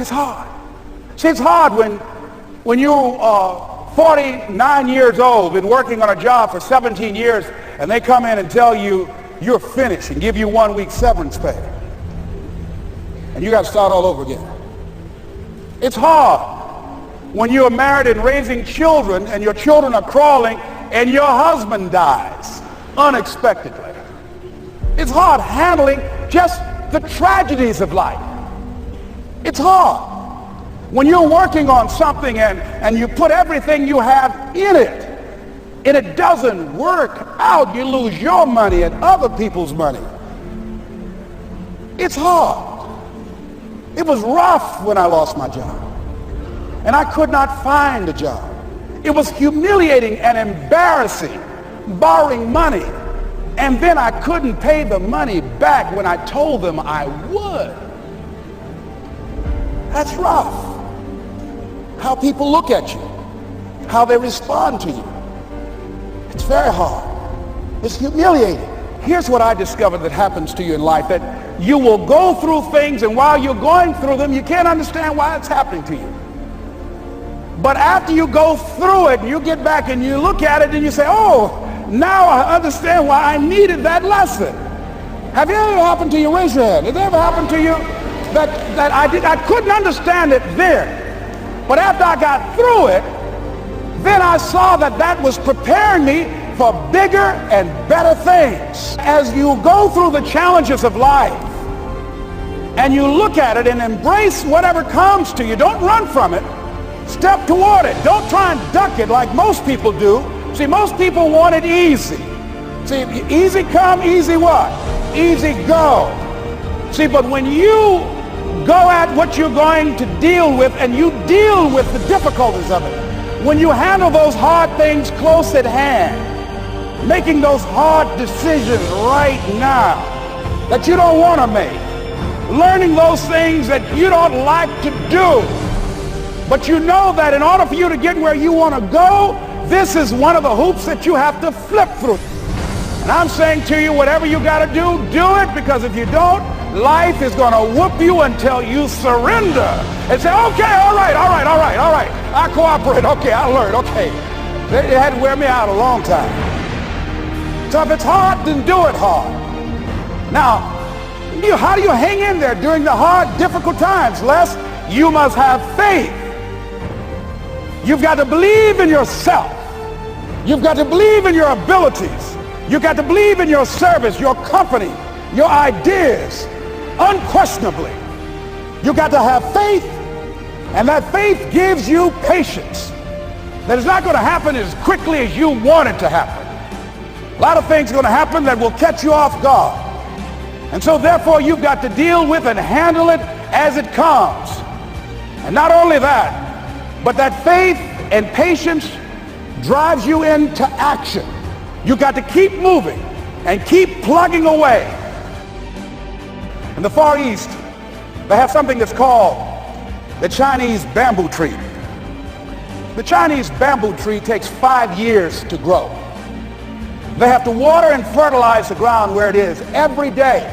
life is hard. See, it's hard when you're 49 years old, been working on a job for 17 years, and they come in and tell you you're finished and give you 1 week severance pay. And you got to start all over again. It's hard when you're married and raising children and your children are crawling and your husband dies unexpectedly. It's hard handling just the tragedies of life. It's hard when you're working on something and you put everything you have in it and it doesn't work out. You lose your money and other people's money. It's hard. It was rough when I lost my job and I could not find a job. It was humiliating and embarrassing, borrowing money, and then I couldn't pay the money back when I told them I would. That's rough. How people look at you, how they respond to you. It's very hard. It's humiliating. Here's what I discovered that happens to you in life, that you will go through things, and while you're going through them, you can't understand why it's happening to you. But after you go through it, you get back and you look at it and you say, oh, now I understand why I needed that lesson. Have it ever happened to you? Raise your hand. Has it ever happened to you that I couldn't understand it then? But after I got through it, then I saw that was preparing me for bigger and better things. As you go through the challenges of life and you look at it and embrace whatever comes to you, don't run from it. Step toward it. Don't try and duck it like most people do. See, most people want it easy. See, easy come, easy what? Easy go. See, but when you go at what you're going to deal with and you deal with the difficulties of it, when you handle those hard things close at hand, making those hard decisions right now that you don't want to make, learning those things that you don't like to do, but you know that in order for you to get where you want to go, this is one of the hoops that you have to flip through. And I'm saying to you, whatever you got to do it, because if you don't, life is going to whoop you until you surrender and say, okay, all right, I cooperate, okay, I learned, okay. It had to wear me out a long time. So if it's hard, then do it hard. Now, how do you hang in there during the hard, difficult times? Les, you must have faith. You've got to believe in yourself. You've got to believe in your abilities. You've got to believe in your service, your company, your ideas, unquestionably. You've got to have faith, and that faith gives you patience. That it's not going to happen as quickly as you want it to happen. A lot of things are going to happen that will catch you off guard. And so therefore you've got to deal with and handle it as it comes. And not only that, but that faith and patience drives you into action. You got to keep moving and keep plugging away. In the Far East, they have something that's called the Chinese bamboo tree. The Chinese bamboo tree takes 5 years to grow. They have to water and fertilize the ground where it is every day.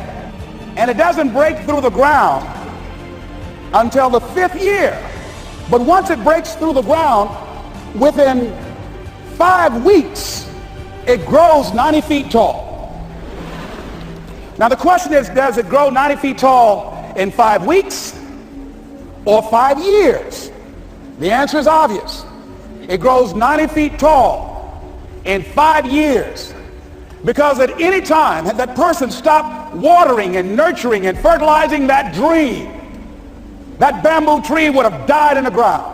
And it doesn't break through the ground until the 5th year. But once it breaks through the ground, within 5 weeks, it grows 90 feet tall. Now the question is, does it grow 90 feet tall in 5 weeks or 5 years? The answer is obvious. It grows 90 feet tall in 5 years. Because at any time, had that person stopped watering and nurturing and fertilizing that dream, that bamboo tree would have died in the ground.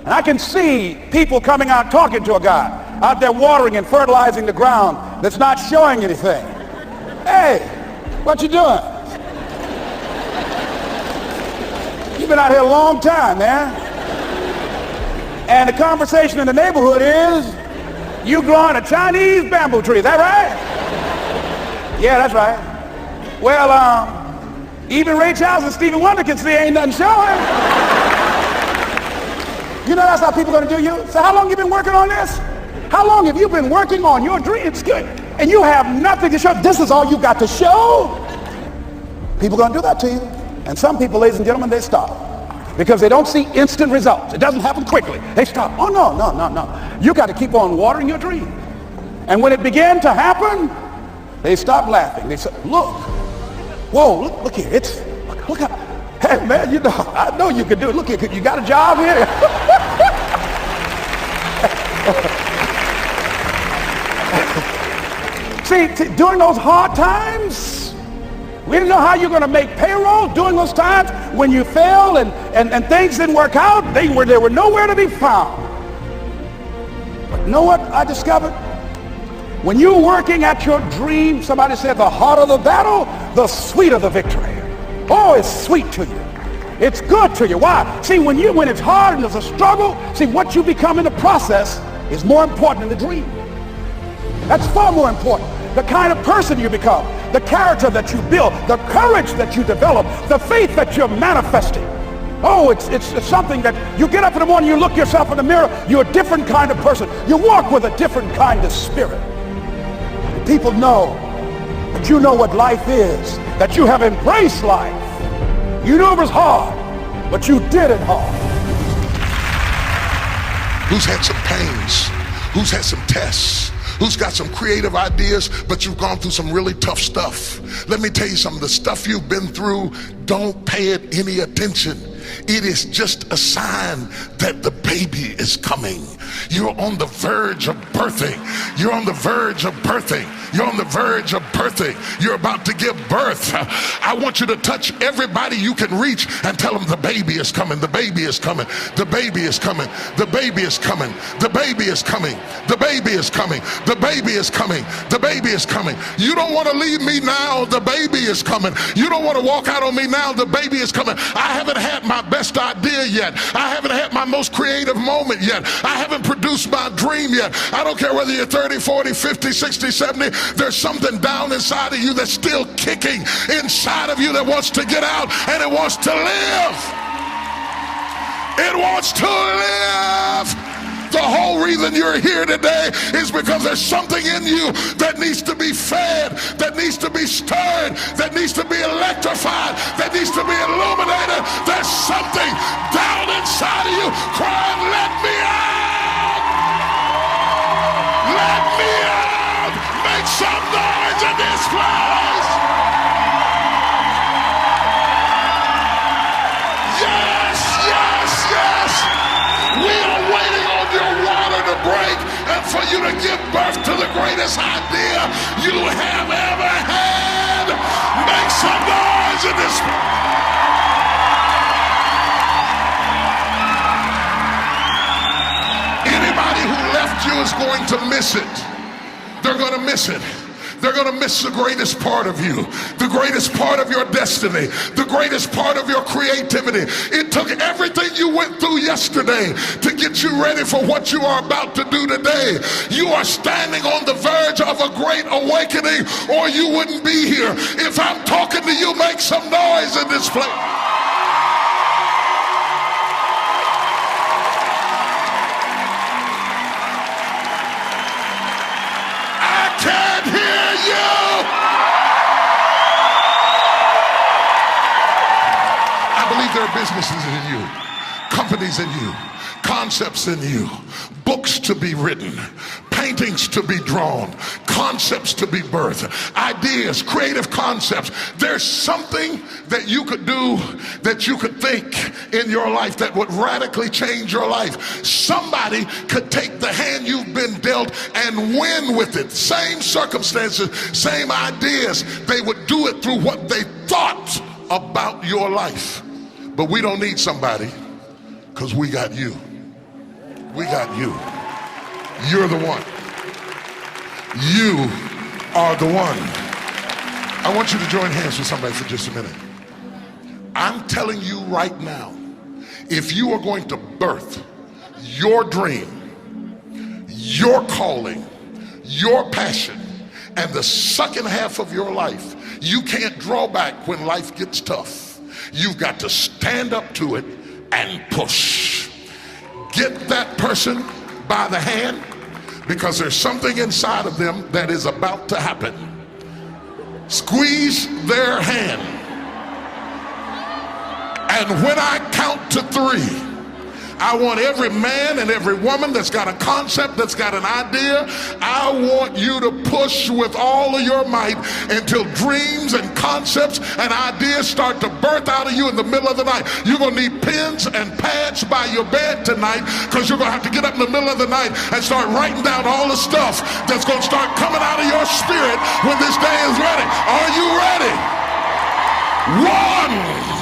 And I can see people coming out talking to a guy out there watering and fertilizing the ground that's not showing anything. Hey, what you doing? You've been out here a long time, man. And the conversation in the neighborhood is, you growing a Chinese bamboo tree, is that right? Yeah, that's right. Well, even Ray Charles and Stevie Wonder can see ain't nothing showing. You know that's how people are going to do you? So how long you been working on this? How long have you been working on your dream? It's good. And you have nothing to show. This is all you got to show. People are going to do that to you. And some people, ladies and gentlemen, they stop. because they don't see instant results. It doesn't happen quickly. They stop. Oh, no, no, no, no. You got to keep on watering your dream. And when it began to happen, they stopped laughing. They said, look, whoa, look here. Look how, hey, man, you know, I know you can do it. Look here, you got a job here? See, during those hard times, we didn't know how you're going to make payroll. During those times when you failed and things didn't work out, they were nowhere to be found. But you know what I discovered? When you're working at your dream, somebody said the harder the battle, the sweeter the victory. Oh, it's sweet to you. It's good to you. Why? See, when it's hard and there's a struggle, see, what you become in the process is more important than the dream. That's far more important. The kind of person you become, the character that you build, the courage that you develop, the faith that you're manifesting. Oh, it's something that you get up in the morning, you look yourself in the mirror, you're a different kind of person. You walk with a different kind of spirit. And people know that you know what life is, that you have embraced life. You knew it was hard, but you did it hard. Who's had some pains? Who's had some tests? Who's got some creative ideas, but you've gone through some really tough stuff? Let me tell you something. The stuff you've been through, don't pay it any attention. It is just a sign that the baby is coming. You're on the verge of birthing. You're on the verge of birthing. You're on the verge of birthing. You're about to give birth. I want you to touch everybody you can reach and tell them the baby is coming. The baby is coming. The baby is coming. The baby is coming. The baby is coming. The baby is coming. The baby is coming. The baby is coming. You don't want to leave me now. The baby is coming. You don't want to walk out on me now. The baby is coming. I haven't had my best idea yet. I haven't had my most creative moment yet. I haven't produced my dream yet. I don't care whether you're 30, 40, 50, 60, 70. There's something down inside of you that's still kicking inside of you that wants to get out, and it wants to live. It wants to live. The whole reason you're here today is because there's something in you that needs to be fed, that needs to be stirred, that needs to be electrified, that needs to be illuminated. There's something down inside of you crying, let me out! Let me out! Make some noise in this place! Yes, yes, yes! We are waiting on your water to break and for you to give birth to the greatest idea you have ever had. Make some noise in this. Anybody who left you is going to miss it. They're going to miss it. They're going to miss the greatest part of you, the greatest part of your destiny, the greatest part of your creativity. It took everything you went through yesterday to get you ready for what you are about to do today. You are standing on the verge of a great awakening, or you wouldn't be here. If I'm talking to you, make some noise in this place. There are businesses in you, companies in you, concepts in you, books to be written, paintings to be drawn, concepts to be birthed, ideas, creative concepts. There's something that you could do, that you could think in your life that would radically change your life. Somebody could take the hand you've been dealt and win with it. Same circumstances, same ideas. They would do it through what they thought about your life. But we don't need somebody, because we got you. We got you. You're the one. You are the one. I want you to join hands with somebody for just a minute. I'm telling you right now, if you are going to birth your dream, your calling, your passion, and the second half of your life, you can't draw back when life gets tough. You've got to stand up to it and push. Get that person by the hand, because there's something inside of them that is about to happen. Squeeze their hand And when I count to 3, I want every man and every woman that's got a concept, that's got an idea, I want you to push with all of your might until dreams and concepts and ideas start to birth out of you in the middle of the night. You're going to need pens and pads by your bed tonight, because you're going to have to get up in the middle of the night and start writing down all the stuff that's going to start coming out of your spirit when this day is ready. Are you ready? 1.